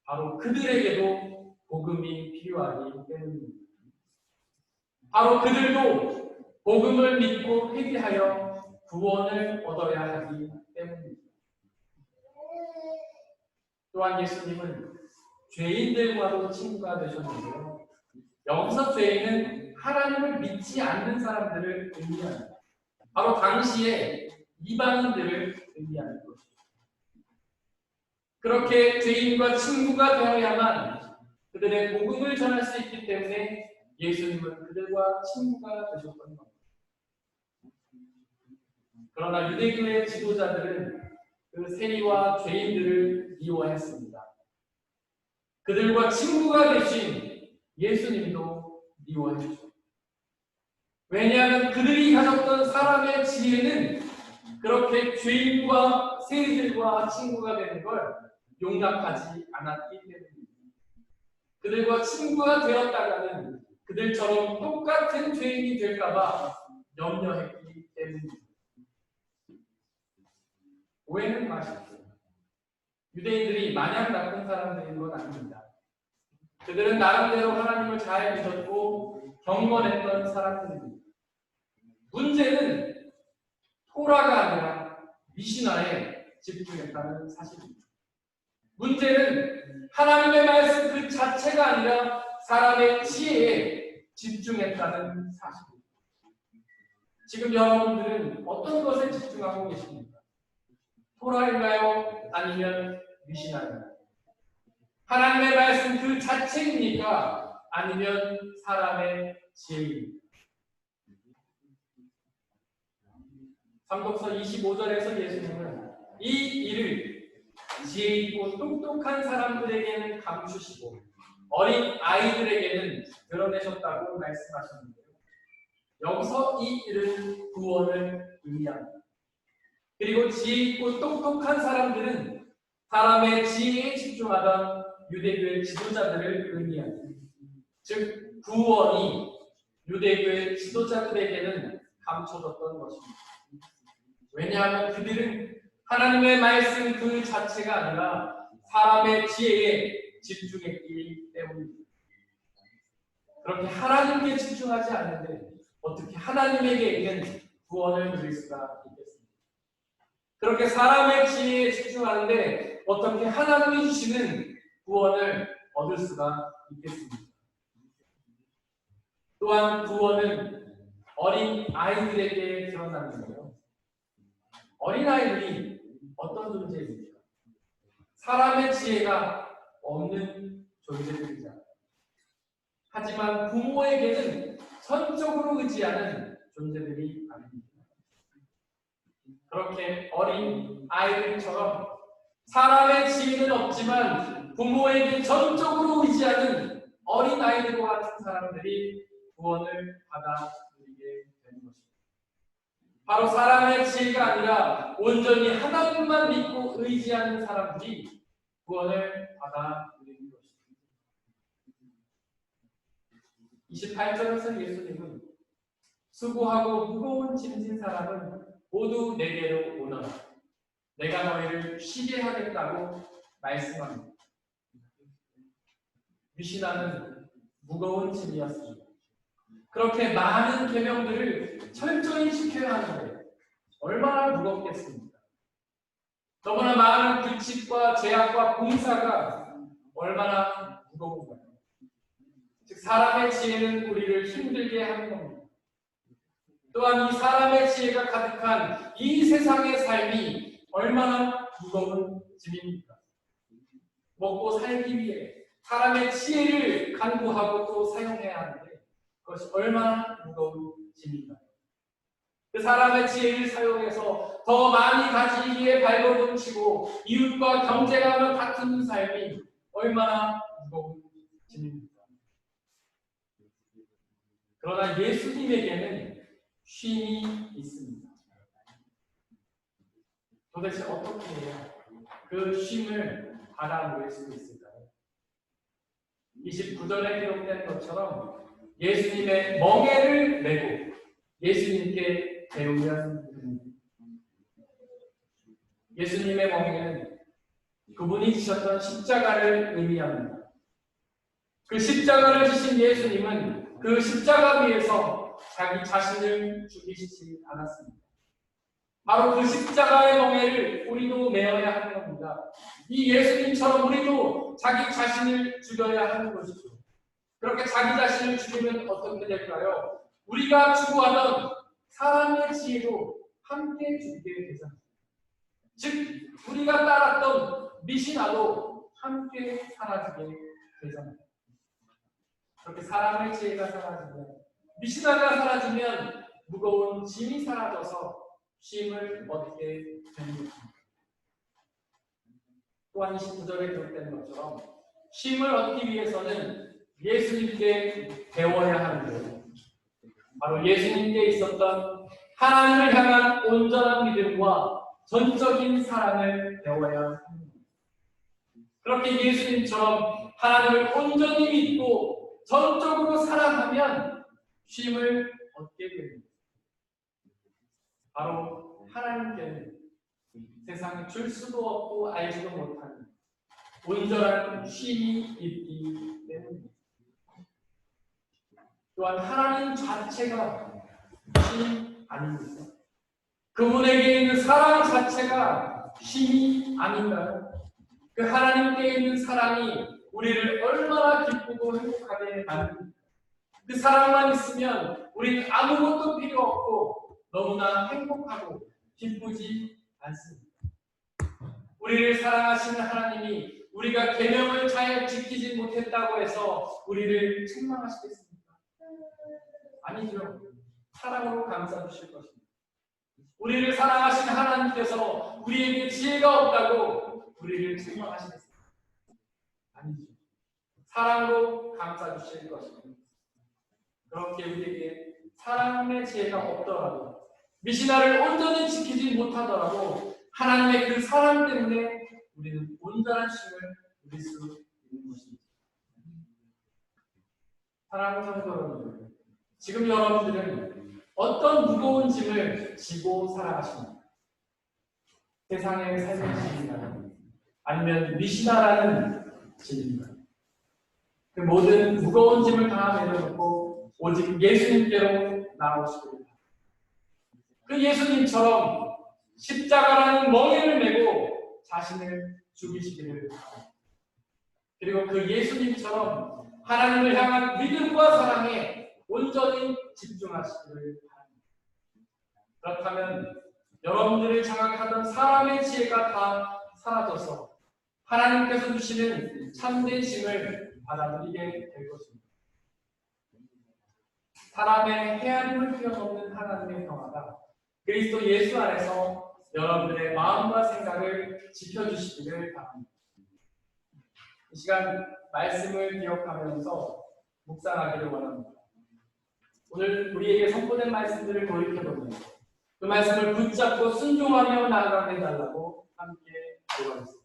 바로 그들에게도 복음이 필요하기 때문입니다. 바로 그들도 복음을 믿고 회개하여 구원을 얻어야 하기 때문입니다. 또한 예수님은 죄인들과도 친구가 되셨는데요. 여기서 죄인은 하나님을 믿지 않는 사람들을 의미합니다. 바로 당시에 이방인들을 의미하는 것입니다. 그렇게 죄인과 친구가 되어야만 그들의 복음을 전할 수 있기 때문에 예수님은 그들과 친구가 되셨던 겁니다. 그러나 유대교의 지도자들은 그 세리와 죄인들을 미워했습니다. 그들과 친구가 되신 예수님도 미워했죠. 왜냐하면 그들이 가졌던 사람의 지혜는 그렇게 죄인과 세리들과 친구가 되는 걸 용납하지 않았기 때문입니다. 그들과 친구가 되었다가는 그들처럼 똑같은 죄인이 될까봐 염려했기 때문입니다. 오해는 마십시오. 유대인들이 마냥 나쁜 사람들인 건 아닙니다. 그들은 나름대로 하나님을 잘 믿었고 경건했던 사람들입니다. 문제는 토라가 아니라 미시나에 집중했다는 사실입니다. 문제는 하나님의 말씀 그 자체가 아니라 사람의 지혜에 집중했다는 사실입니다. 지금 여러분들은 어떤 것에 집중하고 계십니까? 토라인가요? 아니면 미시나인가요? 하나님의 말씀 그 자체입니까? 아니면 사람의 지혜입니까? 삼독서 25절에서 예수님은 이 일을 지혜 있고 똑똑한 사람들에게는 감추시고 어린 아이들에게는 드러내셨다고 말씀하셨는데요. 여기서 이 일은 구원을 의미합니다. 그리고 지혜 있고 똑똑한 사람들은 사람의 지혜에 집중하던 유대교의 지도자들을 의미합니다. 즉 구원이 유대교의 지도자들에게는 감춰졌던 것입니다. 왜냐하면 그들은 하나님의 말씀 그 자체가 아니라 사람의 지혜에 집중했기 때문입니다. 그렇게 하나님께 집중하지 않는데 어떻게 하나님에게 있는 구원을 누릴 수가 있겠습니까? 그렇게 사람의 지혜에 집중하는데 어떻게 하나님이 주시는 구원을 얻을 수가 있겠습니까? 또한 구원은 어린 아이들에게 드러나는데요. 어린 아이들이 어떤 존재입니까? 사람의 지혜가 없는 존재들이죠. 하지만 부모에게는 선적으로 의지하는 존재들이 아닙니다. 그렇게 어린 아이들처럼 사람의 지혜는 없지만 부모에게 전적으로 의지하는 어린 아이들과 같은 사람들이 구원을 받아 누리게 되는 것입니다. 바로 사람의 지혜가 아니라 온전히 하나님만 믿고 의지하는 사람들이 구원을 받아 누리는 것입니다. 28절에서 예수님은 수고하고 무거운 짐진 사람은 모두 내게로 오너라. 내가 너희를 쉬게 하겠다고 말씀합니다. 미시나는 무거운 짐이었습니다. 그렇게 많은 계명들을 철저히 지켜야 하는데 얼마나 무겁겠습니까? 너무나 많은 규칙과 제약과 공사가 얼마나 무거운가요? 즉 사람의 지혜는 우리를 힘들게 하는 겁니다. 또한 이 사람의 지혜가 가득한 이 세상의 삶이 얼마나 무거운 짐입니까? 먹고 살기 위해 사람의 지혜를 간구하고 또 사용해야 하는데 그것이 얼마나 무거운 짐인가요? 그 사람의 지혜를 사용해서 더 많이 가지기에 발버둥치고 이웃과 경쟁하며 다투는 삶이 얼마나 무거운 짐입니까? 그러나 예수님에게는 쉼이 있습니다. 도대체 어떻게 해야 그 쉼을 받아 누릴 수 있을까요? 29절에 기록된 것처럼 예수님의 멍에를 메고 예수님께 배우면 됩니다. 예수님의 멍에는 그분이 지셨던 십자가를 의미합니다. 그 십자가를 지신 예수님은 그 십자가 위에서 자기 자신을 죽이시지 않았습니다. 바로 그 십자가의 멍에를 우리도 메어야 하는 겁니다. 이 예수님처럼 우리도 자기 자신을 죽여야 하는 것이죠. 그렇게 자기 자신을 죽이면 어떻게 될까요? 우리가 추구하던 사람의 지혜도 함께 죽게 되잖아요. 즉 우리가 따랐던 미시나도 함께 사라지게 되잖아요. 그렇게 사람의 지혜가 사라지면, 미시나가 사라지면 무거운 짐이 사라져서 쉼을 얻게 됩니다. 또한 29절에 기록된 것처럼 쉼을 얻기 위해서는 예수님께 배워야 하는데요. 바로 예수님께 있었던 하나님을 향한 온전한 믿음과 전적인 사랑을 배워야 합니다. 그렇게 예수님처럼 하나님을 온전히 믿고 전적으로 사랑하면 쉼을 얻게 됩니다. 바로 하나님께는 세상에 줄 수도 없고 알지도 못하는 온전한 쉼이 있기 때문입니다. 또한 하나님 자체가 쉼 아닙니까? 그분에게 있는 사랑 자체가 쉼이 아닌가요? 그 하나님께 있는 사랑이 우리를 얼마나 기쁘고 행복하게 만듭니까? 그 사랑만 있으면 우리는 아무것도 필요 없고 너무나 행복하고 기쁘지 않습니다. 우리를 사랑하시는 하나님이 우리가 계명을 잘 지키지 못했다고 해서 우리를 책망하시겠습니까? 아니죠. 사랑으로 감싸주실 것입니다. 우리를 사랑하시는 하나님께서 우리에게 지혜가 없다고 우리를 책망하시겠습니까? 아니죠. 사랑으로 감싸주실 것입니다. 그렇게 우리에게 사랑의 지혜가 없더라도 미시나를 온전히 지키지 못하더라도 하나님의 그 사랑 때문에 우리는 온전한 쉼을 누릴 수 있는 것입니다. 사랑하는 성도 여러분, 지금 여러분들은 어떤 무거운 짐을 지고 살아가십니까? 세상의 삶의 짐인가요? 아니면 미시나라는 짐인가요? 그 모든 무거운 짐을 다 내려놓고 오직 예수님께로 나아오시기 바랍니다. 그 예수님처럼 십자가라는 멍에를 메고 자신을 죽이시기를 바랍니다. 그리고 그 예수님처럼 하나님을 향한 믿음과 사랑에 온전히 집중하시기를 바랍니다. 그렇다면 여러분들을 장악하던 사람의 지혜가 다 사라져서 하나님께서 주시는 참된 쉼을 받아들이게 될 것입니다. 사람의 헤아림을 뛰어넘는 하나님의 평화가 그리스도 예수 안에서 여러분들의 마음과 생각을 지켜주시기를 바랍니다. 이 시간 말씀을 기억하면서 묵상하기를 원합니다. 오늘 우리에게 선포된 말씀들을 돌이켜보면 그 말씀을 붙잡고 순종하며 나아가게 해달라고 함께 기도하겠습니다.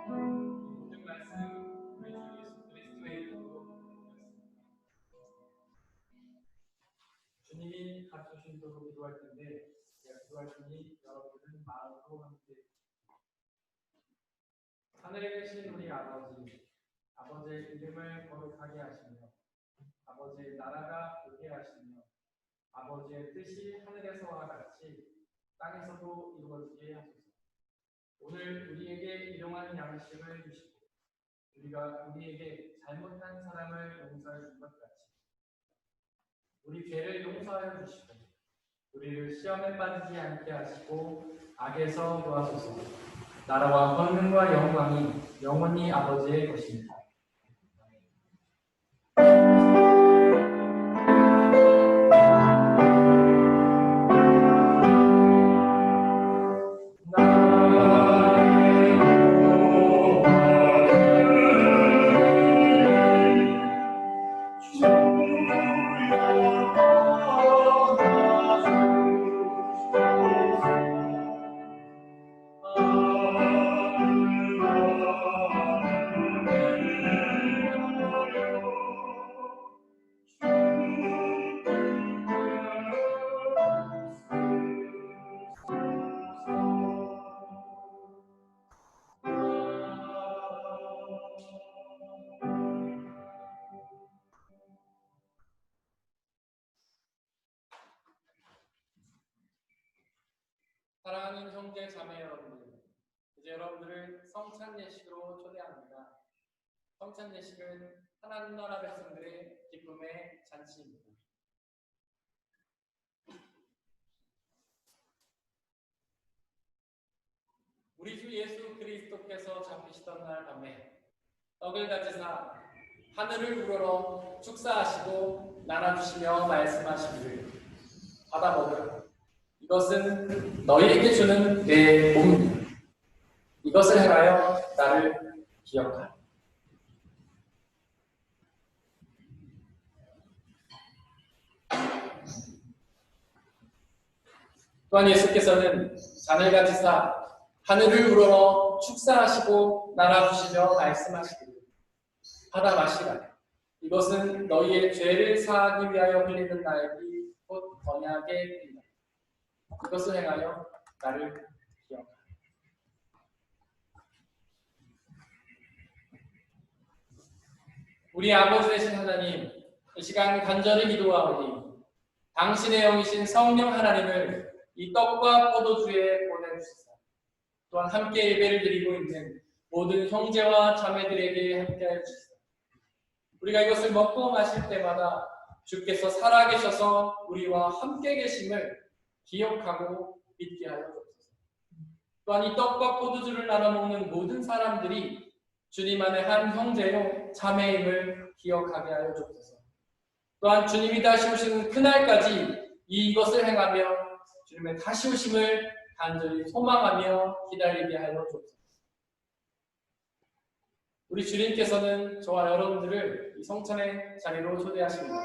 모든 말씀 우리 주 예수 그리스도의 이름으로 드렸습니다. 주님이 가르쳐주신 대로 기도할 텐데 제가 기도할 테니 여러분은 마음으로 함께 하늘에 계신 우리 아버지, 아버지의 이름을 거룩하게 하시며 아버지의 나라가 오게 하시며 아버지의 뜻이 하늘에서와 같이 땅에서도 이루어지게 하소서. 오늘 우리에게 일용할 양식을 주시고 우리가 우리에게 잘못한 사람을 용서해 준 것 같이 우리 죄를 용서하여 주시고 우리를 시험에 빠지지 않게 하시고 악에서 도와소서. 나라와 권능과 영광이 영원히 아버지의 것입니다. 사랑하는 형제 자매 여러분들, 이제 여러분들을 성찬 예식으로 초대합니다. 성찬 예식은 하나님 나라 백성들의 기쁨의 잔치입니다. 우리 주 예수 그리스도께서 잡히시던 날 밤에 떡을 가지사 하늘을 우러러 축사하시고 나눠주시며 말씀하시기를 받아 먹으라. 이것은 너희에게 주는 내 몸이니 이것을 행하여 나를 기억하라. 또한 예수께서는 잔을 가지사 하늘을 우러러 축사하시고 나눠주시며 말씀하시기를 받아 마시라. 이것은 너희의 죄를 사하기 위하여 흘리는 나의 피 곧 언약의 피이다. 이것을 행하여 나를 기억하라. 우리 아버지 되신 하나님, 이 시간 간절히 기도하오니 당신의 영이신 성령 하나님을 이 떡과 포도주에 보내주시사 또한 함께 예배를 드리고 있는 모든 형제와 자매들에게 함께하여 주시사 우리가 이것을 먹고 마실 때마다 주께서 살아계셔서 우리와 함께 계심을 기억하고 믿게 하여 주옵소서. 또한 이 떡과 포도주를 나눠 먹는 모든 사람들이 주님 안에 한 형제요 자매임을 기억하게 하여 주옵소서. 또한 주님이 다시 오시는 그날까지 이것을 행하며 주님의 다시 오심을 간절히 소망하며 기다리게 하여 주옵소서. 우리 주님께서는 저와 여러분들을 이 성찬의 자리로 초대하십니다.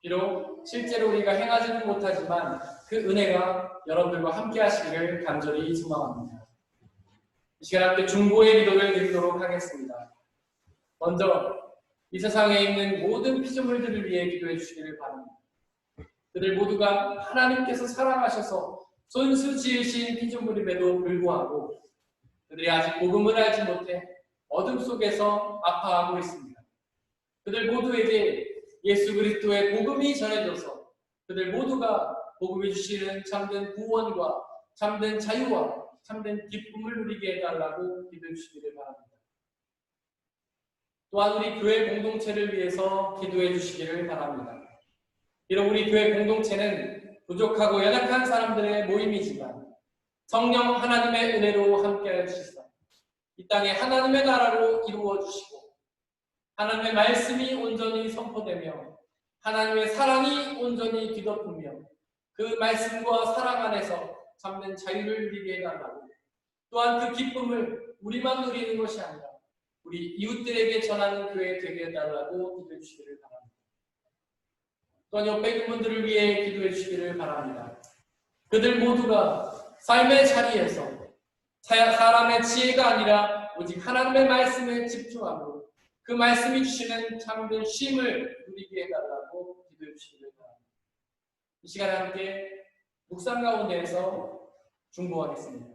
비록 실제로 우리가 행하지는 못하지만 그 은혜가 여러분들과 함께 하시기를 간절히 소망합니다. 이 시간 함께 중보의 기도를 드리도록 하겠습니다. 먼저 이 세상에 있는 모든 피조물들을 위해 기도해 주시기를 바랍니다. 그들 모두가 하나님께서 사랑하셔서 손수 지으신 피조물임에도 불구하고 그들이 아직 복음을 알지 못해 어둠 속에서 아파하고 있습니다. 그들 모두에게 예수 그리스도의 복음이 전해져서 그들 모두가 복음이 주시는 참된 구원과 참된 자유와 참된 기쁨을 누리게 해달라고 기도해 주시기를 바랍니다. 또한 우리 교회 공동체를 위해서 기도해 주시기를 바랍니다. 비록 우리 교회 공동체는 부족하고 연약한 사람들의 모임이지만 성령 하나님의 은혜로 함께하여 주시사 이 땅에 하나님의 나라로 이루어 주시고 하나님의 말씀이 온전히 선포되며 하나님의 사랑이 온전히 뒤덮으며 그 말씀과 사랑 안에서 참된 자유를 누리게 해달라고 또한 그 기쁨을 우리만 누리는 것이 아니라 우리 이웃들에게 전하는 교회 되게 해달라고 기도해 주시기를 바랍니다. 또한 옆에 있는 분들을 위해 기도해 주시기를 바랍니다. 그들 모두가 삶의 자리에서 사람의 지혜가 아니라 오직 하나님의 말씀에 집중하고 그 말씀이 주시는 참된 쉼을 누리게 해달라고 기도해 주시기를 바랍니다. 이 시간에 함께 묵상 가운데에서 중보하겠습니다.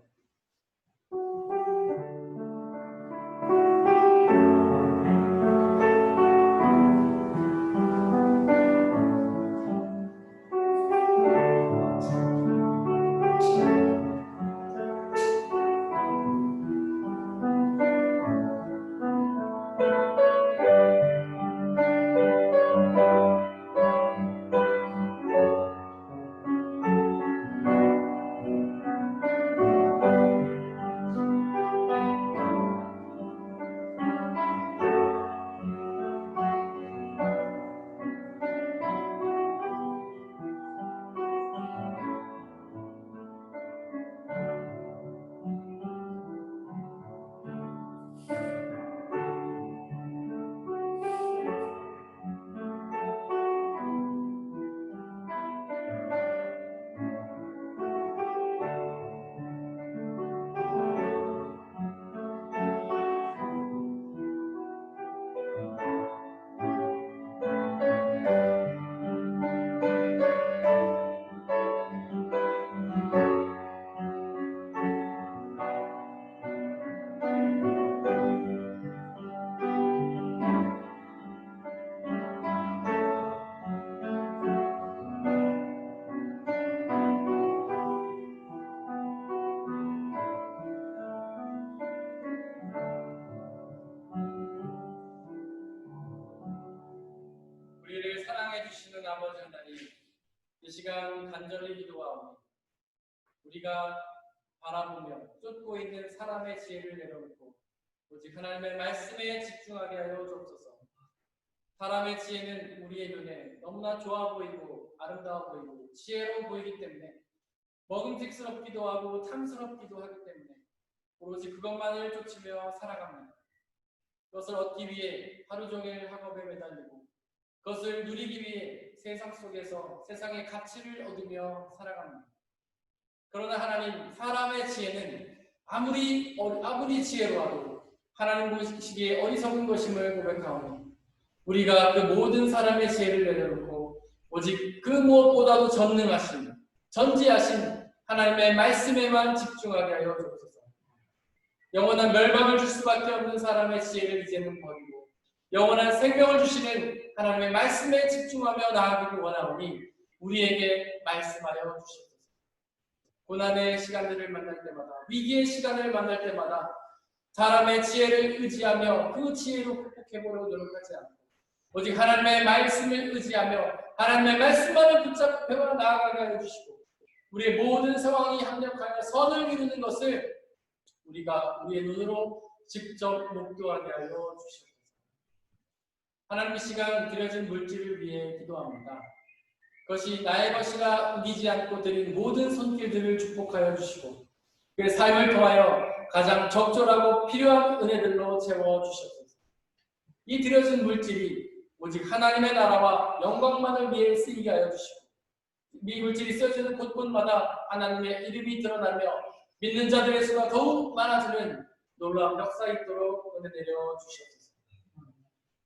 우리를 사랑해 주시는 아버지 하나님, 이 시간 간절히 기도하오니 우리가 바라보며 쫓고 있는 사람의 지혜를 내려놓고 오직 하나님의 말씀에 집중하게 하여 주옵소서. 사람의 지혜는 우리의 눈에 너무나 좋아 보이고 아름다워 보이고 지혜로워 보이기 때문에 먹음직스럽기도 하고 탐스럽기도 하기 때문에 오로지 그것만을 쫓으며 살아갑니다. 그것을 얻기 위해 하루 종일 학업에 매달리고 그것을 누리기 위해 세상 속에서 세상의 가치를 얻으며 살아갑니다. 그러나 하나님, 사람의 지혜는 아무리 지혜로워도 하나님 보시기에 어리석은 것임을 고백하오니 우리가 그 모든 사람의 지혜를 내려놓고 오직 그 무엇보다도 전능하신, 전지하신 하나님의 말씀에만 집중하게 하여 주옵소서. 영원한 멸망을 줄 수밖에 없는 사람의 지혜를 이제는 버리고 영원한 생명을 주시는 하나님의 말씀에 집중하며 나아가기를 원하오니 우리에게 말씀하여 주시옵소서. 고난의 시간들을 만날 때마다, 위기의 시간을 만날 때마다 사람의 지혜를 의지하며 그 지혜로 극복해보려고 노력하지 않고 오직 하나님의 말씀을 의지하며 하나님의 말씀만을 붙잡혀 나아가게 하여 주시고 우리의 모든 상황이 합력하여 선을 이루는 것을 우리가 우리의 눈으로 직접 목도하게 하여 주시옵소서. 하나님 이 시간 드려진 물질을 위해 기도합니다. 그것이 나의 것이라 우기지 않고 드린 모든 손길들을 축복하여 주시고 그 삶을 통하여 가장 적절하고 필요한 은혜들로 채워주시옵소서. 이 드려진 물질이 오직 하나님의 나라와 영광만을 위해 쓰이게 하여 주시고 이 물질이 쓰여지는 곳곳마다 하나님의 이름이 드러나며 믿는 자들의 수가 더욱 많아지는 놀라운 역사 있도록 은혜 내려 주시옵소서.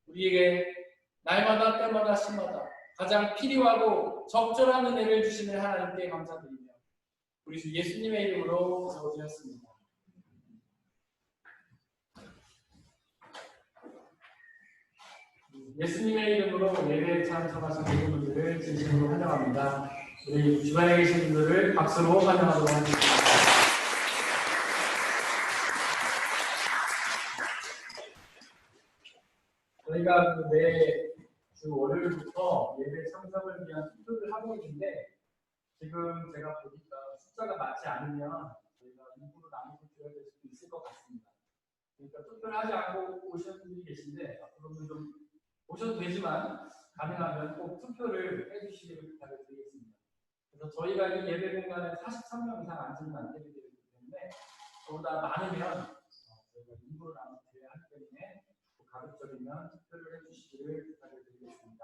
우리에게 날마다 때마다 시마다 가장 필요하고 적절한 은혜를 주시는 하나님께 감사드리며 우리 주 예수님의 이름으로 기도드렸습니다. 예수님의 이름으로 예배에 참석하신 모든 분들을 진심으로 환영합니다. 우리 주변에 계신 분들을 박수로 환영하도록 하겠습니다. 저희가 매주 월요일부터 예배 참석을 위한 투표를 하고 있는데 지금 제가 보니까 숫자가 맞지 않으면 저희가 일부러 나눠서 드려야 될 수도 있을 것 같습니다. 그러니까 투표를 하지 않고 오시는 분들이 계신데 앞으로는 좀 오셔도 되지만 가능하면 꼭 투표를 해주시기를 부탁드리겠습니다. 그래서 저희가 이 예배 공간에 43명 이상 앉으면 안 되기 때문에 저보다 많으면 저희가 일부러 나눠서 드려야 하기 때문에 가급적이면 투표를 해주시기를 부탁드리겠습니다.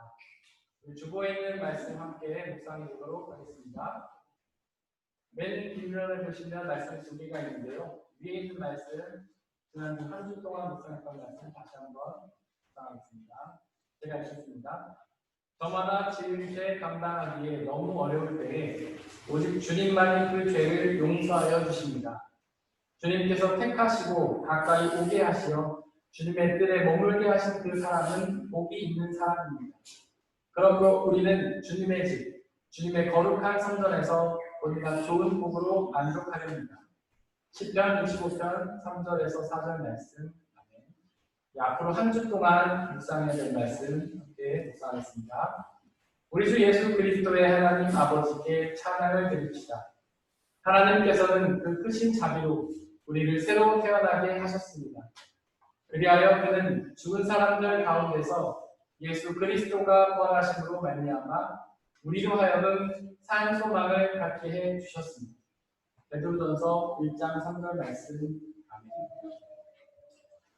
주보에 있는 말씀 함께 묵상해 보도록 하겠습니다. 맨 뒷면을 보시면 말씀 두 개가 있는데요. 위에 있는 말씀, 지난주 한 주 동안 묵상했던 말씀 다시 한번 묵상하겠습니다. 제가 읽겠습니다. 저마다 지은 죄 감당하기에 너무 어려울 때에 오직 주님만이 그 죄를 용서하여 주십니다. 주님께서 택하시고 가까이 오게 하시어 주님의 뜰에 머물게 하신 그 사람은 복이 있는 사람입니다. 그러므로 우리는 주님의 집, 주님의 거룩한 성전에서 우리가 좋은 복으로 만족하려 합니다. 시편 65편 3절에서 4절 말씀. 아멘. 앞으로 한 주 동안 묵상해야 될 말씀 함께 묵상하겠습니다. 우리 주 예수 그리스도의 하나님 아버지께 찬양을 드립시다. 하나님께서는 그 크신 자비로 우리를 새로 태어나게 하셨습니다. 그리하여 그는 죽은 사람들 가운데서 예수 그리스도가 부활하심으로 말미암아 우리로 하여금 산 소망을 갖게 해 주셨습니다. 베드로전서 1장 3절 말씀.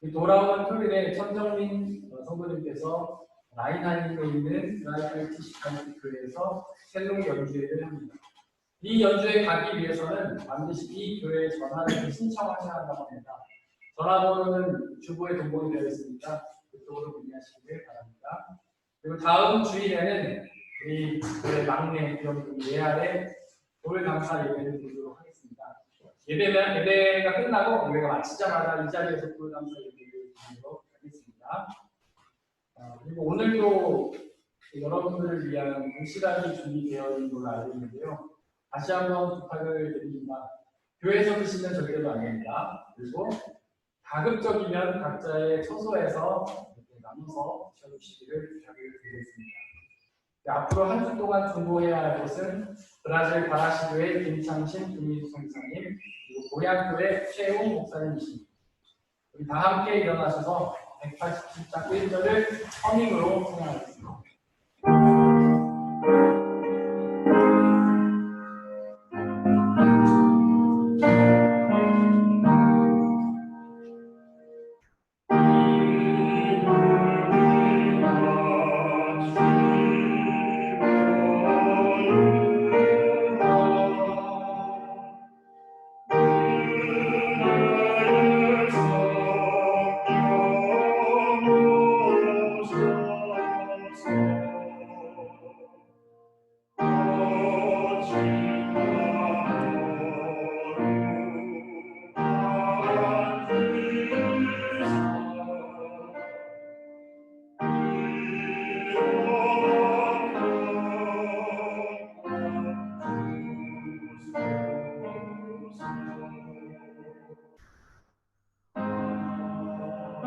아멘. 돌아오는 토요일에 천정민 성도님께서 라인하임에 있는 라이프 티시카이트 교회에서 셀록 연주회를 합니다. 이 연주에 가기 위해서는 반드시 이 교회에 전화를 신청하셔야 한다고 합니다. 전화번호는 주보에 동봉이 되어 있으니까 그쪽으로 문의하시길 바랍니다. 그리고 다음 주일에는 우리 교회 막내 기업분 예알의 돌 감사 예배를 드리도록 하겠습니다. 예배가 끝나고 예배가 마치자마자 이 자리에서 돌 감사 예배를 드리도록 하겠습니다. 그리고 오늘도 여러분들을 위한 시간이 준비되어 있는 걸로 알고 있는데요. 다시 한번 부탁을 드립니다. 교회에서 드시면 절대로 안 됩니다. 그리고 가급적이면 각자의 처소에서 이렇게 나눠서 드셔주시기를 부탁을 드리겠습니다. 앞으로 한 주 동안 중보해야 할 것은 브라질 바라시교회 김창신 김희수 성사님 그리고 고향교회 최웅 목사님이십니다. 우리 다 함께 일어나셔서 187장 1절을 허밍으로 성행하겠습니다.